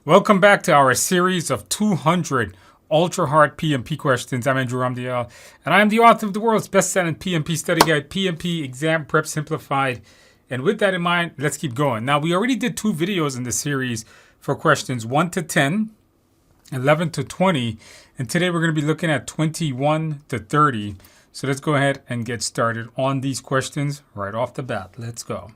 Welcome back to our series of 200 ultra hard PMP questions. I'm Andrew Ramdial, and I am the author of the world's best-selling PMP study guide, PMP Exam Prep Simplified. And with that in mind, let's keep going. Now, we already did two videos in this series for questions 1 to 10, 11 to 20, and today we're going to be looking at 21 to 30. So let's go ahead and get started on these questions right off the bat. Let's go.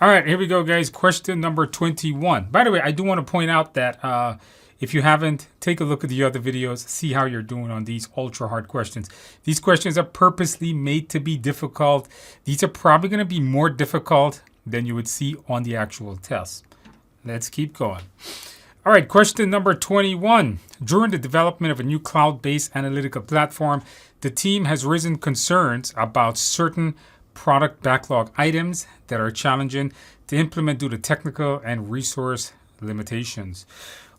All right, here we go, guys. Question number 21. By the way, I do want to point out that if you haven't, take a look at the other videos, see how you're doing on these ultra hard questions. These questions are purposely made to be difficult. These are probably going to be more difficult than you would see on the actual test. Let's keep going. All right, question number 21. During the development of a new cloud-based analytical platform, the team has raised concerns about certain product backlog items that are challenging to implement due to technical and resource limitations.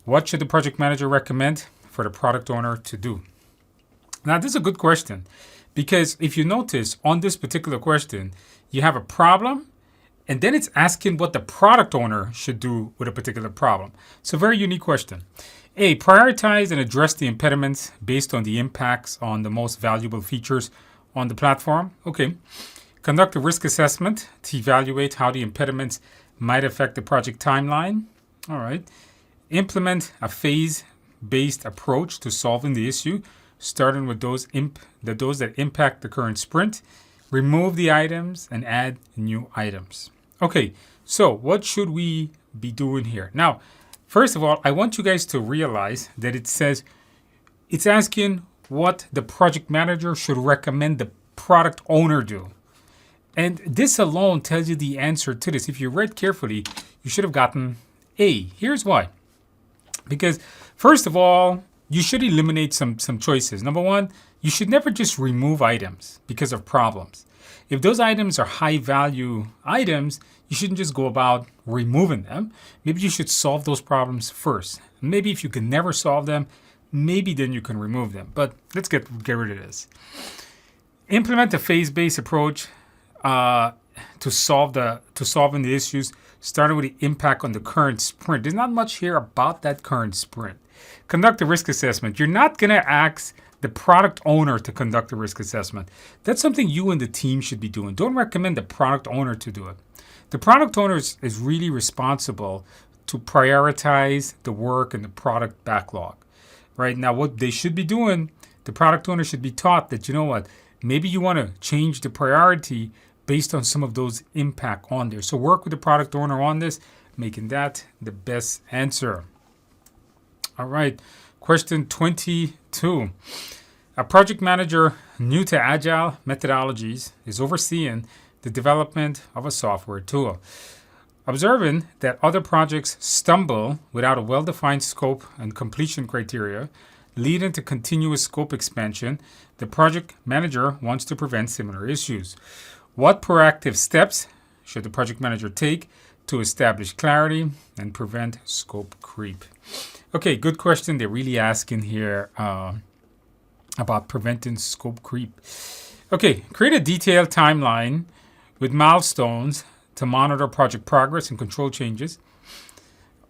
What should the project manager recommend for the product owner to do? Now, this is a good question because if you notice on this particular question, you have a problem and then it's asking what the product owner should do with a particular problem. It's a very unique question. A, prioritize and address the impediments based on the impacts on the most valuable features on the platform. Okay. Conduct a risk assessment to evaluate how the impediments might affect the project timeline. All right. Implement a phase-based approach to solving the issue, starting with those that impact the current sprint. Remove the items and add new items. Okay, so what should we be doing here? Now, first of all, I want you guys to realize that it says it's asking what the project manager should recommend the product owner do. And this alone tells you the answer to this. If you read carefully, you should have gotten A. Here's why. Because first of all, you should eliminate some choices. Number one, you should never just remove items because of problems. If those items are high value items, you shouldn't just go about removing them. Maybe you should solve those problems first. Maybe if you can never solve them, maybe then you can remove them. But let's get rid of this. Implement a phase-based approach to solving the issues, starting with the impact on the current sprint. There's not much here about that current sprint. Conduct a risk assessment. You're not going to ask the product owner to conduct a risk assessment. That's something you and the team should be doing. Don't recommend the product owner to do it. The product owner is really responsible to prioritize the work and the product backlog. Right now, what they should be doing, the product owner should be taught that, you know what, maybe you want to change the priority based on some of those impact on there. So work with the product owner on this, making that the best answer. All right, question 22. A project manager new to agile methodologies is overseeing the development of a software tool. Observing that other projects stumble without a well-defined scope and completion criteria, leading to continuous scope expansion, the project manager wants to prevent similar issues. What proactive steps should the project manager take to establish clarity and prevent scope creep? Okay, good question. They're really asking here about preventing scope creep. Okay, create a detailed timeline with milestones to monitor project progress and control changes.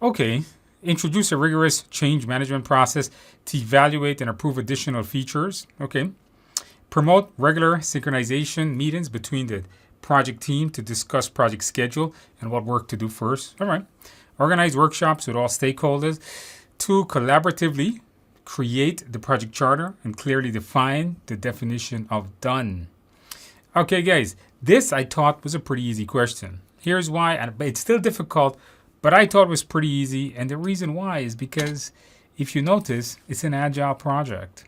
Okay, introduce a rigorous change management process to evaluate and approve additional features. Okay. Promote regular synchronization meetings between the project team to discuss project schedule and what work to do first. All right. Organize workshops with all stakeholders to collaboratively create the project charter and clearly define the definition of done. Okay, guys, this I thought was a pretty easy question. Here's why, and it's still difficult, but I thought it was pretty easy. And the reason why is because if you notice, it's an agile project.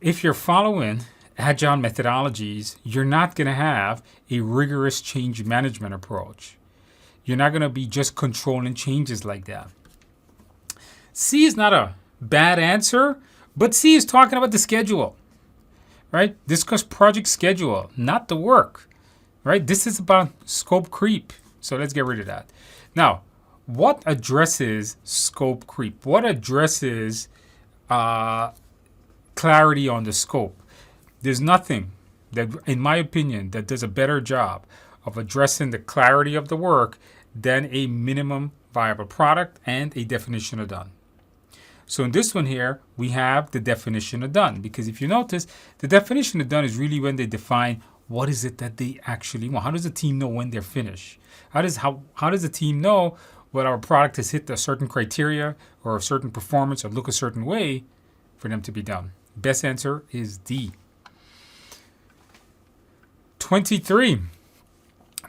If you're following agile methodologies, you're not going to have a rigorous change management approach. You're not going to be just controlling changes like that. C is not a bad answer, but C is talking about the schedule, right? Discuss project schedule, not the work, right? This is about scope creep. So let's get rid of that. Now, what addresses scope creep? What addresses clarity on the scope? There's nothing that, in my opinion, that does a better job of addressing the clarity of the work than a minimum viable product, and a definition of done. So in this one here, we have the definition of done, because if you notice, the definition of done is really when they define what is it that they actually want. How does the team know when they're finished? How does the team know when our product has hit a certain criteria or a certain performance or look a certain way for them to be done? Best answer is D. 23.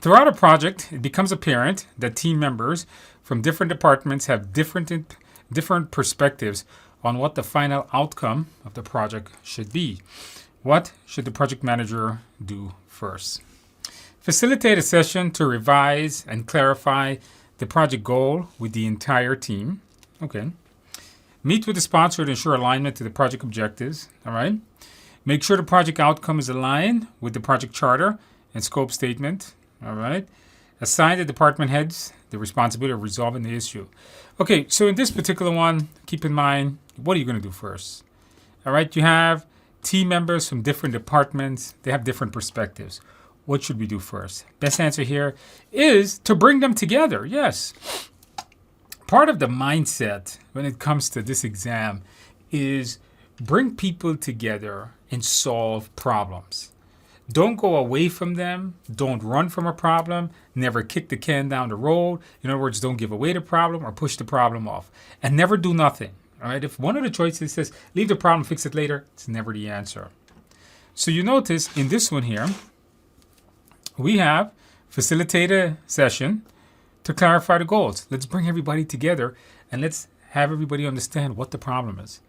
Throughout a project, it becomes apparent that team members from different departments have different perspectives on what the final outcome of the project should be. What should the project manager do first? Facilitate a session to revise and clarify the project goal with the entire team. Okay. Meet with the sponsor to ensure alignment to the project objectives. All right. Make sure the project outcome is aligned with the project charter and scope statement. All right. Assign the department heads the responsibility of resolving the issue. Okay, so in this particular one, keep in mind, what are you going to do first? All right, you have team members from different departments. They have different perspectives. What should we do first? Best answer here is to bring them together. Yes. Part of the mindset when it comes to this exam is bring people together and solve problems. Don't go away from them. Don't run from a problem. Never kick the can down the road. In other words, don't give away the problem or push the problem off. And never do nothing. All right. If one of the choices says leave the problem, fix it later, it's never the answer. So you notice in this one here, we have facilitate a session to clarify the goals. Let's bring everybody together and let's have everybody understand what the problem is.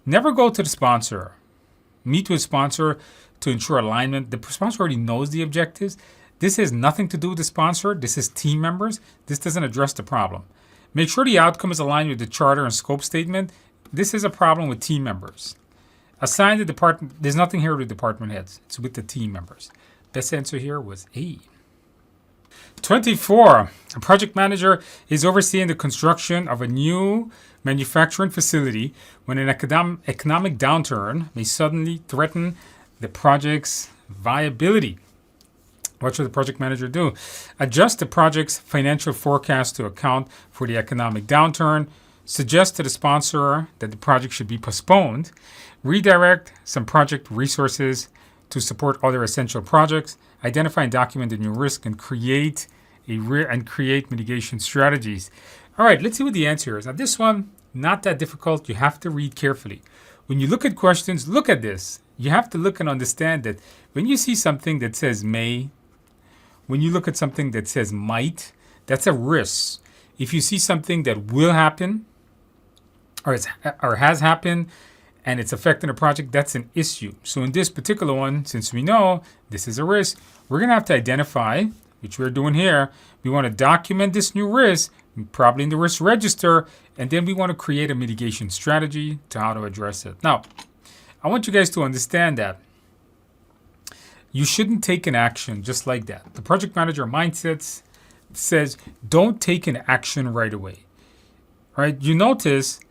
Never go to the sponsor. Meet with sponsor to ensure alignment. The sponsor already knows the objectives. This has nothing to do with the sponsor. This is team members. This doesn't address the problem. Make sure the outcome is aligned with the charter and scope statement. This is a problem with team members. Assign the department. There's nothing here with the department heads. It's with the team members. Best answer here was A. 24. A project manager is overseeing the construction of a new manufacturing facility when an economic downturn may suddenly threaten the project's viability. What should the project manager do? Adjust the project's financial forecast to account for the economic downturn. Suggest to the sponsor that the project should be postponed. Redirect some project resources to support other essential projects. Identify and document the new risk and create mitigation strategies. All right, let's see what the answer is. Now, this one, not that difficult. You have to read carefully. When you look at questions, look at this. You have to look and understand that when you see something that says may, when you look at something that says might, that's a risk. If you see something that will happen or has happened and it's affecting a project, that's an issue. So in this particular one, since we know this is a risk, we're going to have to identify, which we're doing here. We want to document this new risk, probably in the risk register, and then we want to create a mitigation strategy to how to address it. Now, I want you guys to understand that you shouldn't take an action just like that. The project manager mindset says don't take an action right away. Right? You notice,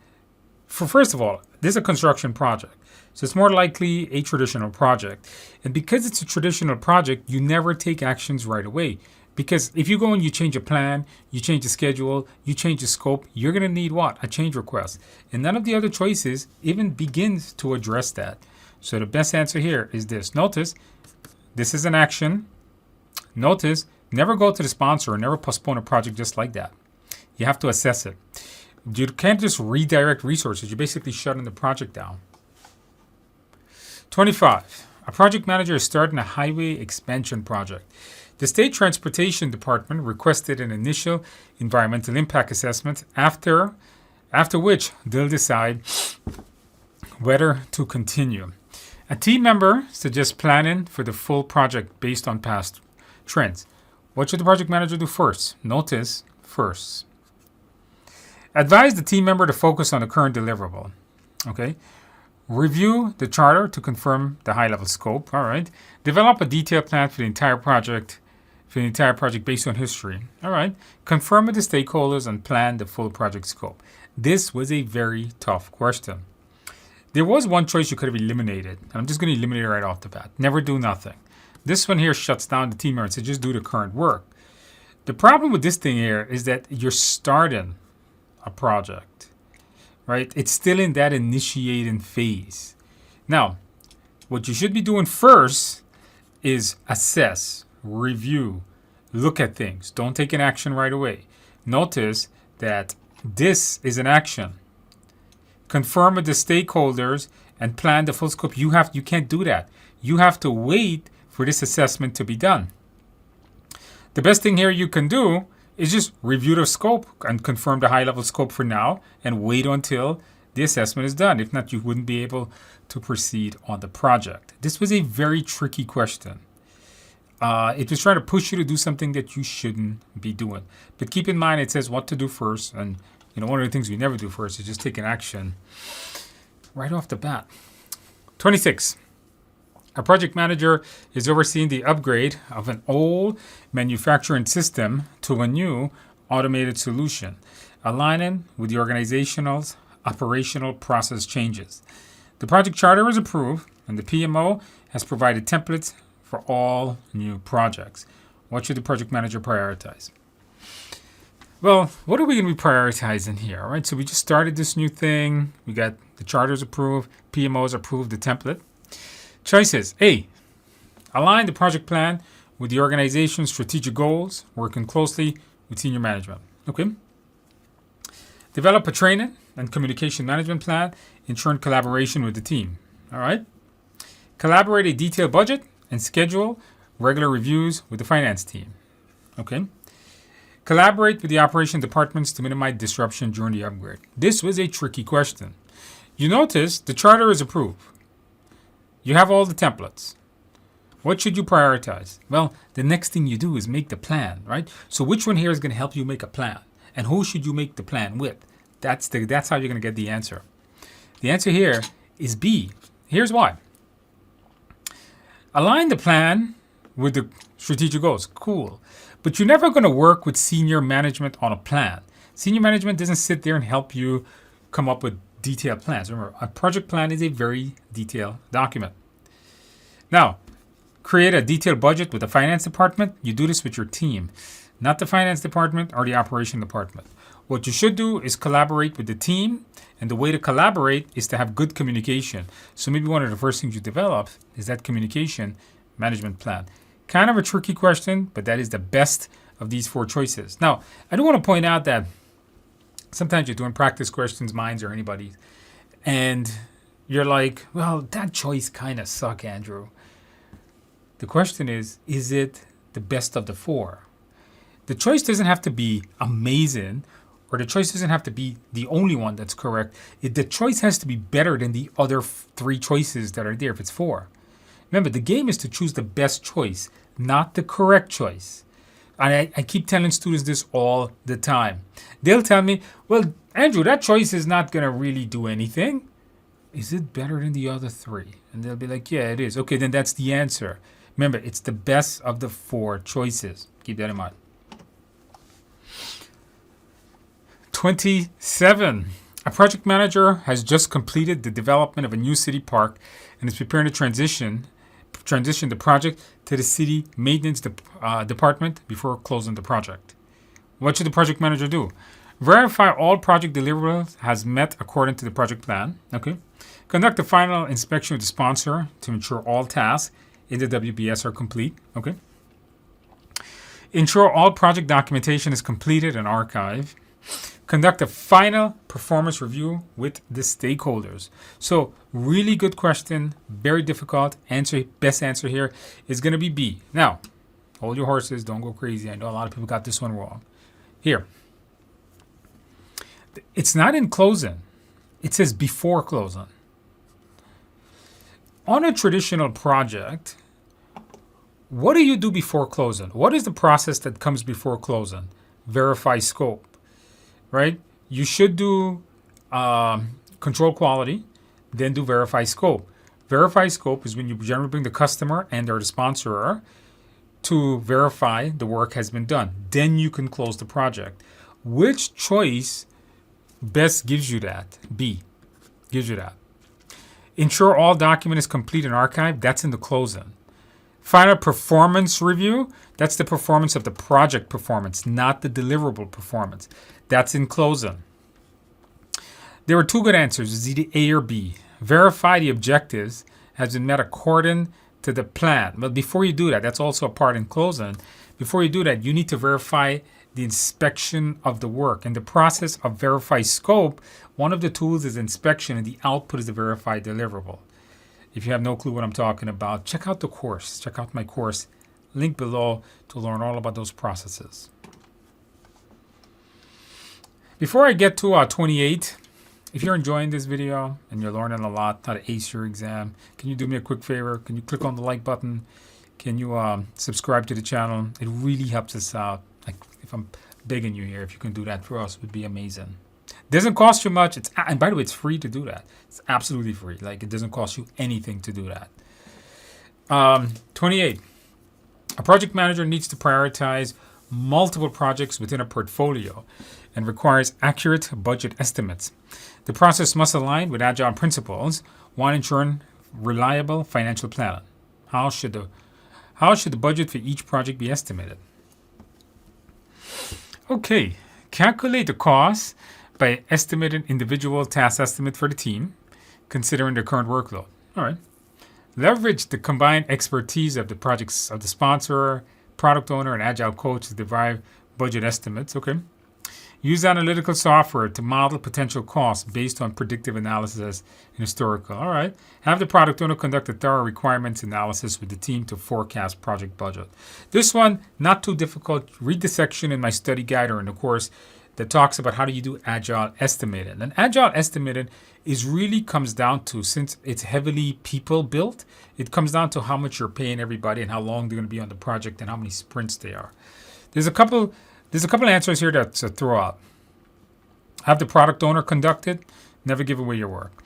first of all, this is a construction project. So it's more likely a traditional project. And because it's a traditional project, you never take actions right away. Because if you go and you change a plan, you change the schedule, you change the scope, you're going to need what? A change request. And none of the other choices even begins to address that. So the best answer here is this. Notice, this is an action. Notice, never go to the sponsor or never postpone a project just like that. You have to assess it. You can't just redirect resources. You're basically shutting the project down. 25. A project manager is starting a highway expansion project. The State Transportation Department requested an initial environmental impact assessment, after which they'll decide whether to continue. A team member suggests planning for the full project based on past trends. What should the project manager do first? Notice first. Advise the team member to focus on the current deliverable. Okay. Review the charter to confirm the high-level scope. All right. Develop a detailed plan for the entire project based on history. All right. Confirm with the stakeholders and plan the full project scope. This was a very tough question. There was one choice you could have eliminated, and I'm just going to eliminate it right off the bat. Never do nothing. This one here shuts down the team member and says just do the current work. The problem with this thing here is that you're starting a project, right? It's still in that initiating phase. Now, what you should be doing first is assess, review, look at things. Don't take an action right away. Notice that this is an action. Confirm with the stakeholders and plan the full scope. You can't do that. You have to wait for this assessment to be done. The best thing here you can do is just review the scope and confirm the high level scope for now and wait until the assessment is done. If not, you wouldn't be able to proceed on the project. This was a very tricky question. It was trying to push you to do something that you shouldn't be doing. But keep in mind, it says what to do first. And one of the things we never do first is just take an action right off the bat. 26. A project manager is overseeing the upgrade of an old manufacturing system to a new automated solution, aligning with the organization's operational process changes. The project charter is approved, and the PMO has provided templates for all new projects. What should the project manager prioritize? Well, what are we going to be prioritizing here? All right, so we just started this new thing. We got the charters approved, PMOs approved, the template. Choices. A, align the project plan with the organization's strategic goals, working closely with senior management. Okay. Develop a training and communication management plan, ensuring collaboration with the team. All right. Collaborate a detailed budget and schedule regular reviews with the finance team. Okay. Collaborate with the operation departments to minimize disruption during the upgrade. This was a tricky question. You notice the charter is approved. You have all the templates. What should you prioritize? Well, the next thing you do is make the plan, right? So which one here is going to help you make a plan? And who should you make the plan with? That's how you're going to get the answer. The answer here is B. Here's why. Align the plan with the strategic goals. Cool. But you're never going to work with senior management on a plan. Senior management doesn't sit there and help you come up with detailed plans. Remember, a project plan is a very detailed document. Now, create a detailed budget with the finance department. You do this with your team, not the finance department or the operation department. What you should do is collaborate with the team, and the way to collaborate is to have good communication. So maybe one of the first things you develop is that communication management plan. Kind of a tricky question, but that is the best of these four choices. Now, I do want to point out that sometimes you're doing practice questions, mine or anybody's, and you're like, well, that choice kind of suck, Andrew. The question is it the best of the four? The choice doesn't have to be amazing, or the choice doesn't have to be the only one that's correct. The choice has to be better than the other three choices that are there if it's four. Remember, the game is to choose the best choice, not the correct choice. And I keep telling students this all the time. They'll tell me, well, Andrew, that choice is not going to really do anything. Is it better than the other three? And they'll be like, yeah, it is. Okay, then that's the answer. Remember, it's the best of the four choices. Keep that in mind. 27. A project manager has just completed the development of a new city park and is preparing to transition the project to the city maintenance department before closing the project. What should the project manager do? Verify all project deliverables has met according to the project plan. Okay. Conduct a final inspection with the sponsor to ensure all tasks in the WBS are complete. Okay. Ensure all project documentation is completed and archived. Conduct a final performance review with the stakeholders. So, really good question, very difficult answer. Best answer here is going to be B. Now, hold your horses, don't go crazy. I know a lot of people got this one wrong. Here, it's not in closing. It says before closing. On a traditional project, what do you do before closing? What is the process that comes before closing? Verify scope. Right? You should do control quality, then do verify scope. Verify scope is when you generally bring the customer and or the sponsor to verify the work has been done. Then you can close the project. Which choice best gives you that? B gives you that. Ensure all document is complete and archived. That's in the closing. Final performance review, that's the performance of the project performance, not the deliverable performance. That's in closing. There were two good answers, it's either A or B. Verify the objectives has been met according to the plan. But before you do that, that's also a part in closing. Before you do that, you need to verify the inspection of the work. In the process of verify scope, one of the tools is inspection and the output is the verified deliverable. If you have no clue what I'm talking about, check out the course. Check out my course, link below, to learn all about those processes. Before I get to 28, if you're enjoying this video and you're learning a lot how to ace your exam, can you do me a quick favor? Can you click on the like button? Can you subscribe to the channel? It really helps us out. Like, if I'm begging you here, if you can do that for us, it would be amazing. Doesn't cost you much. And by the way, it's free to do that. It's absolutely free. Like, it doesn't cost you anything to do that. 28. A project manager needs to prioritize multiple projects within a portfolio and requires accurate budget estimates. The process must align with agile principles while ensuring reliable financial planning. How should the budget for each project be estimated? Okay, calculate the cost by estimating individual task estimate for the team, considering their current workload. All right. Leverage the combined expertise of the projects of the sponsor, product owner, and agile coach to derive budget estimates. Okay. Use analytical software to model potential costs based on predictive analysis and historical. All right. Have the product owner conduct a thorough requirements analysis with the team to forecast project budget. This one, not too difficult. Read the section in my study guide or in the course that talks about how do you do agile estimating. And agile estimating really comes down to, since it's heavily people built, it comes down to how much you're paying everybody and how long they're going to be on the project and how many sprints they are. There's a couple answers here to throw out. Have the product owner conduct it. Never give away your work.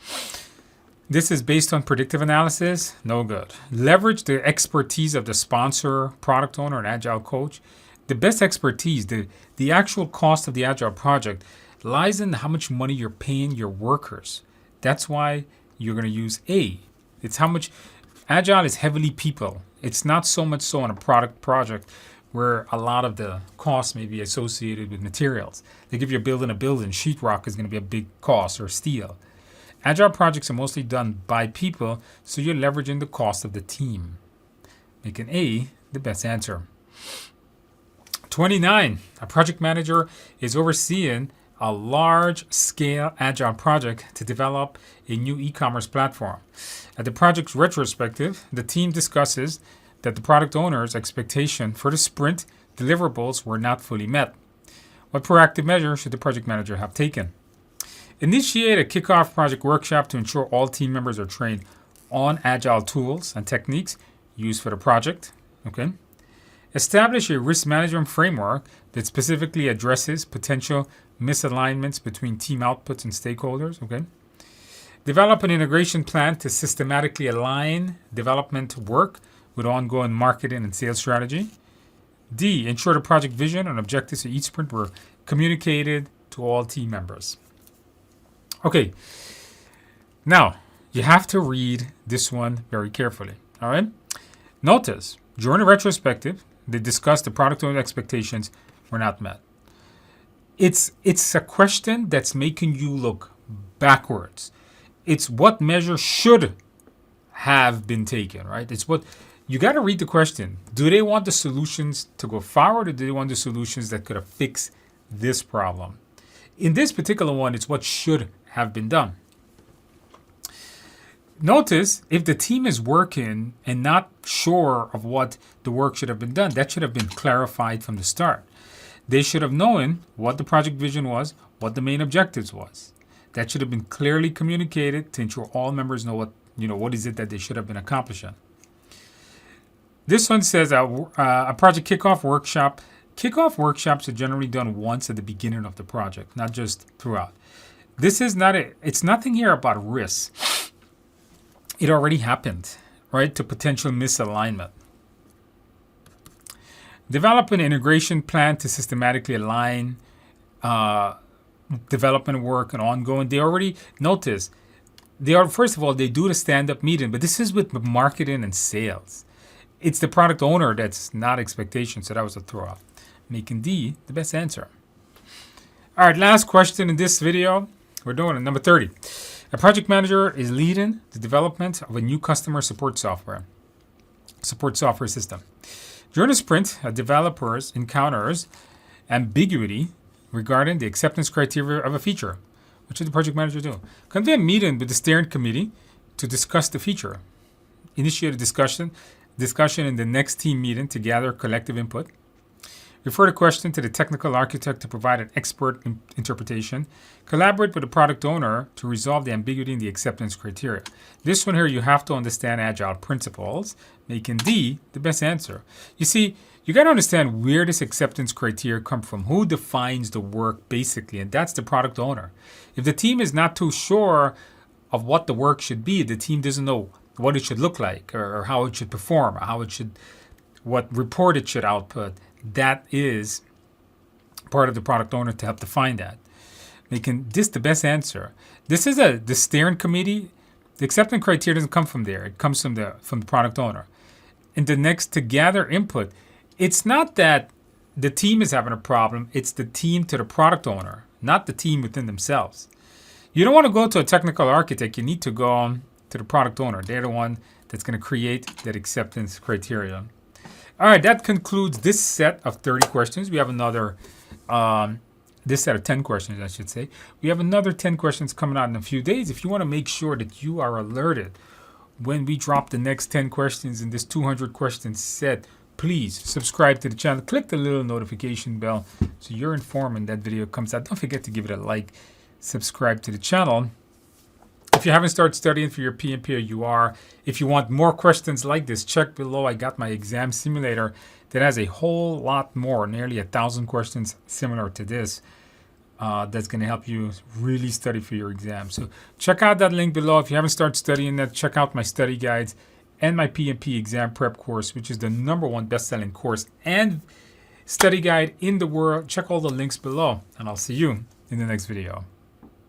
This is based on predictive analysis. No good. Leverage the expertise of the sponsor, product owner, and agile coach. The best expertise, the actual cost of the agile project, lies in how much money you're paying your workers. That's why you're going to use A. It's how much. Agile is heavily people. It's not so much so on a product project where a lot of the costs may be associated with materials. Like if you're building a building, sheetrock is going to be a big cost, or steel. Agile projects are mostly done by people, so you're leveraging the cost of the team. Making A the best answer. 29. A project manager is overseeing a large-scale agile project to develop a new e-commerce platform. At the project's retrospective, the team discusses that the product owner's expectation for the sprint deliverables were not fully met. What proactive measures should the project manager have taken? Initiate a kickoff project workshop to ensure all team members are trained on agile tools and techniques used for the project. Okay. Establish a risk management framework that specifically addresses potential misalignments between team outputs and stakeholders. Okay. Develop an integration plan to systematically align development work with ongoing marketing and sales strategy. D, ensure the project vision and objectives of each sprint were communicated to all team members. Okay, now you have to read this one very carefully, all right? Notice, during the retrospective, they discussed the product owner expectations were not met. It's a question that's making you look backwards. It's what measure should have been taken, right? It's what you got to read the question. Do they want the solutions to go forward, or do they want the solutions that could have fixed this problem? In this particular one, it's what should have been done. Notice, if the team is working and not sure of what the work should have been done, that should have been clarified from the start. They should have known what the project vision was, what the main objectives was. That should have been clearly communicated to ensure all members know what is it that they should have been accomplishing. This one says a project kickoff workshop. Kickoff workshops are generally done once at the beginning of the project, not just throughout. This is not it's nothing here about risk. It already happened, right, to potential misalignment. Develop an integration plan to systematically align development work and ongoing. They already notice, first of all, they do the stand-up meeting, but this is with marketing and sales. It's the product owner that's not expectation, so that was a throw off. Making D the best answer. All right, last question in this video. We're doing it, number 30. A project manager is leading the development of a new customer support software system. During a sprint, a developer encounters ambiguity regarding the acceptance criteria of a feature. What should the project manager do? Convene a meeting with the steering committee to discuss the feature. Initiate a discussion in the next team meeting to gather collective input. Refer the question to the technical architect to provide an expert interpretation. Collaborate with the product owner to resolve the ambiguity in the acceptance criteria. This one here, you have to understand agile principles, making D the best answer. You see, you got to understand where this acceptance criteria come from. Who defines the work, basically, and that's the product owner. If the team is not too sure of what the work should be, the team doesn't know what it should look like or how it should perform, or what report it should output. That is part of the product owner to help define that. Making this the best answer. This is the steering committee. The acceptance criteria doesn't come from there. It comes from the product owner. And the next, to gather input. It's not that the team is having a problem. It's the team to the product owner, not the team within themselves. You don't want to go to a technical architect. You need to go to the product owner. They're the one that's going to create that acceptance criteria. All right, that concludes this set of 30 questions. We have another, this set of 10 questions, I should say. We have another 10 questions coming out in a few days. If you want to make sure that you are alerted when we drop the next 10 questions in this 200 questions set, please subscribe to the channel. Click the little notification bell so you're informed when that video comes out. Don't forget to give it a like, subscribe to the channel. If you haven't started studying for your PMP, or you are, if you want more questions like this, check below. I got my exam simulator that has a whole lot more, nearly 1,000 questions similar to this. That's going to help you really study for your exam. So check out that link below. If you haven't started studying that, check out my study guides and my PMP exam prep course, which is the #1 best-selling course and study guide in the world. Check all the links below, and I'll see you in the next video.